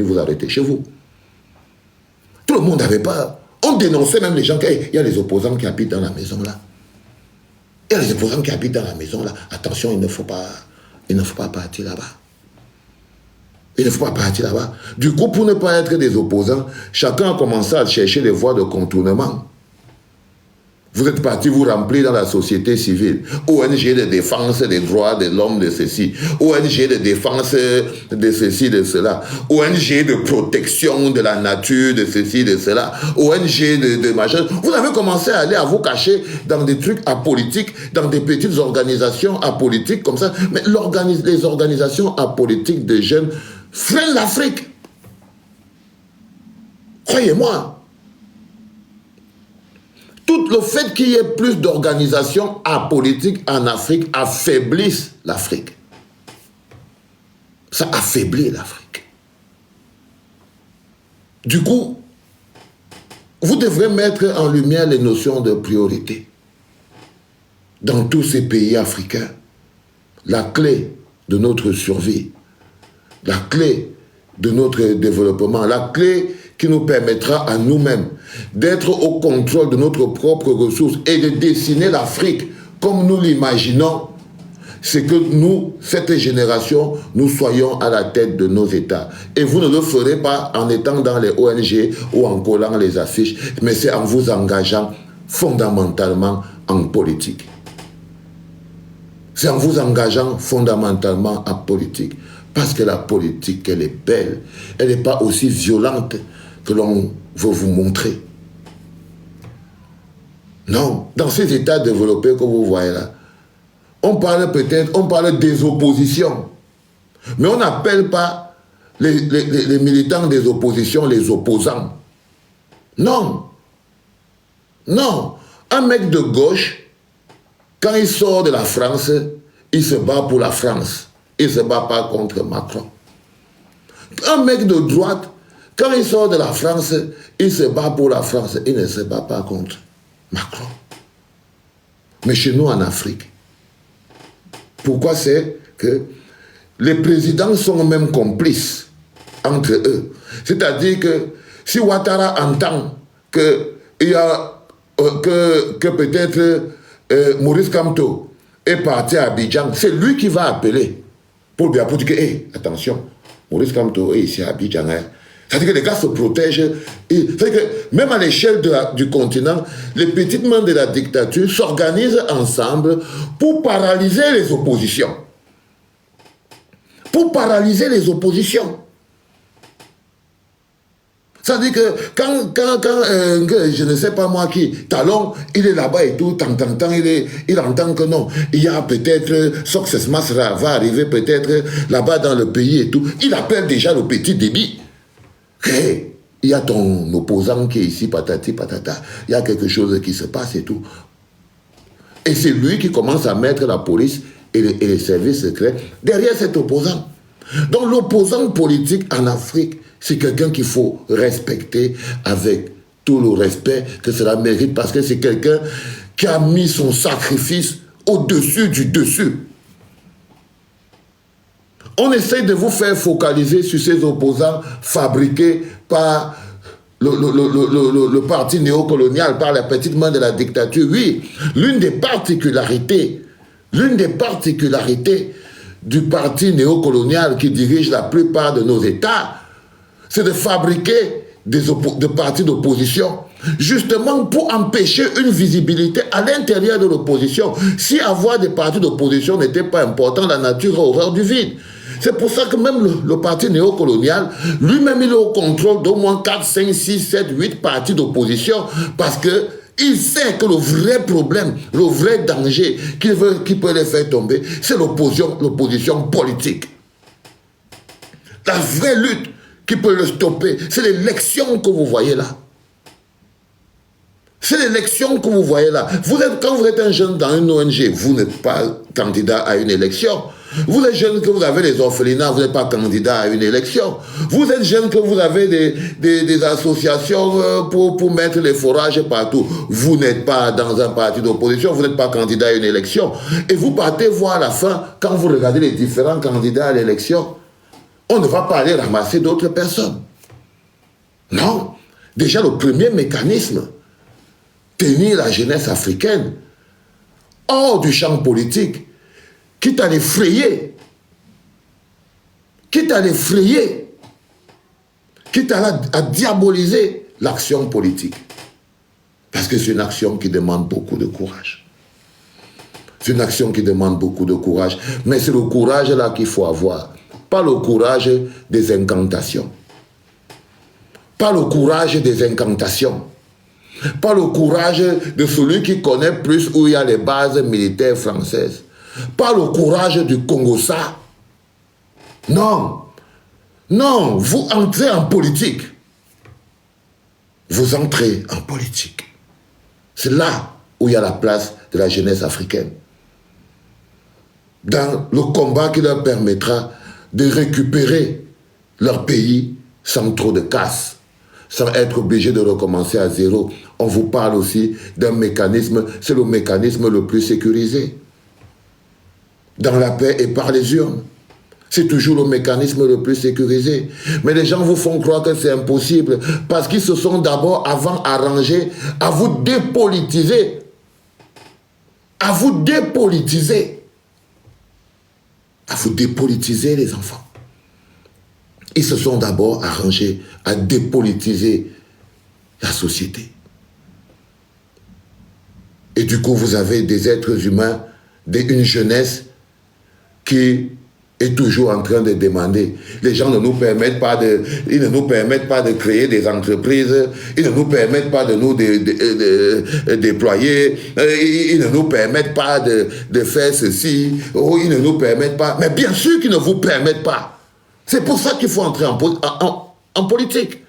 vous arrêter chez vous. Tout le monde avait peur. On dénonçait même les gens, il y a les opposants qui habitent dans la maison là. Il y a les opposants qui habitent dans la maison là. Attention, il ne faut pas partir là-bas. Il ne faut pas partir là-bas. Du coup, pour ne pas être des opposants, chacun a commencé à chercher des voies de contournement. Vous êtes partis vous remplir dans la société civile. ONG de défense des droits de l'homme de ceci. ONG de défense de ceci, de cela. ONG de protection de la nature, de ceci, de cela. ONG de machin. Vous avez commencé à aller à vous cacher dans des trucs apolitiques, dans des petites organisations apolitiques comme ça. Mais les organisations apolitiques de jeunes freinent l'Afrique. Croyez-moi. Tout le fait qu'il y ait plus d'organisations apolitiques en Afrique affaiblisse l'Afrique. Ça affaiblit l'Afrique. Du coup, vous devrez mettre en lumière les notions de priorité. Dans tous ces pays africains, la clé de notre survie, la clé de notre développement, la clé qui nous permettra à nous-mêmes d'être au contrôle de notre propre ressource et de dessiner l'Afrique comme nous l'imaginons, c'est que nous, cette génération, nous soyons à la tête de nos États. Et vous ne le ferez pas en étant dans les ONG ou en collant les affiches, mais c'est en vous engageant fondamentalement en politique. C'est en vous engageant fondamentalement en politique. Parce que la politique, elle est belle. Elle n'est pas aussi violente que l'on veut vous montrer. Non, dans ces États développés que vous voyez là, on parle des oppositions. Mais on n'appelle pas les militants des oppositions les opposants. Non. Non. Un mec de gauche, quand il sort de la France, il se bat pour la France. Il ne se bat pas contre Macron. Un mec de droite, quand il sort de la France, il se bat pour la France. Il ne se bat pas contre Macron. Mais chez nous en Afrique, pourquoi c'est que les présidents sont même complices entre eux? C'est-à-dire que si Ouattara entend que peut-être Maurice Kamto est parti à Abidjan, c'est lui qui va appeler pour dire que, hey, attention, Maurice Kamto est ici à Abidjan. C'est-à-dire que les gars se protègent. C'est-à-dire que même à l'échelle du continent, les petites mains de la dictature s'organisent ensemble pour paralyser les oppositions. Pour paralyser les oppositions. C'est-à-dire que quand je ne sais pas moi qui, Talon, il est là-bas et tout, il entend que non, il y a peut-être, Success Masra va arriver peut-être là-bas dans le pays et tout, il appelle déjà le petit débit. Hey, il y a ton opposant qui est ici, patati patata, il y a quelque chose qui se passe et tout. Et c'est lui qui commence à mettre la police et les services secrets derrière cet opposant. Donc l'opposant politique en Afrique, c'est quelqu'un qu'il faut respecter avec tout le respect que cela mérite, parce que c'est quelqu'un qui a mis son sacrifice au-dessus du dessus. On essaie de vous faire focaliser sur ces opposants fabriqués par le parti néocolonial, par la petite main de la dictature. Oui, l'une des particularités du parti néocolonial qui dirige la plupart de nos États, c'est de fabriquer des partis d'opposition, justement pour empêcher une visibilité à l'intérieur de l'opposition. Si avoir des partis d'opposition n'était pas important, la nature aurait horreur du vide. C'est pour ça que même le parti néocolonial, lui-même, il est au contrôle d'au moins 4, 5, 6, 7, 8 partis d'opposition, parce que il sait que le vrai problème, le vrai danger qui peut les faire tomber, c'est l'opposition politique. La vraie lutte qui peut le stopper, c'est l'élection que vous voyez là. C'est l'élection que vous voyez là. Quand vous êtes un jeune dans une ONG, vous n'êtes pas candidat à une élection. Vous êtes jeune que vous avez des orphelinats, vous n'êtes pas candidat à une élection. Vous êtes jeune que vous avez des associations pour mettre les forages partout. Vous n'êtes pas dans un parti d'opposition, vous n'êtes pas candidat à une élection. Et vous partez voir à la fin, quand vous regardez les différents candidats à l'élection, on ne va pas aller ramasser d'autres personnes. Non. Déjà, le premier mécanisme, tenir la jeunesse africaine hors du champ politique, quitte à l'effrayer, quitte à diaboliser l'action politique. Parce que c'est une action qui demande beaucoup de courage. C'est une action qui demande beaucoup de courage. Mais c'est le courage là qu'il faut avoir. Pas le courage des incantations. Pas le courage des incantations. Pas le courage de celui qui connaît plus où il y a les bases militaires françaises. Pas le courage du Congo-Ça. Non. Non, vous entrez en politique. Vous entrez en politique. C'est là où il y a la place de la jeunesse africaine. Dans le combat qui leur permettra de récupérer leur pays sans trop de casse, sans être obligé de recommencer à zéro. On vous parle aussi d'un mécanisme, c'est le mécanisme le plus sécurisé. Dans la paix et par les urnes. C'est toujours le mécanisme le plus sécurisé. Mais les gens vous font croire que c'est impossible parce qu'ils se sont d'abord avant arrangés à vous dépolitiser. À vous dépolitiser. À vous dépolitiser, les enfants. Ils se sont d'abord arrangés à dépolitiser la société. Et du coup, vous avez des êtres humains, une jeunesse qui est toujours en train de demander. Les gens ne nous permettent pas ils ne nous permettent pas de créer des entreprises, ils ne nous permettent pas de nous déployer, ils ne nous permettent pas de faire ceci, ils ne nous permettent pas. Mais bien sûr qu'ils ne vous permettent pas. C'est pour ça qu'il faut entrer en politique.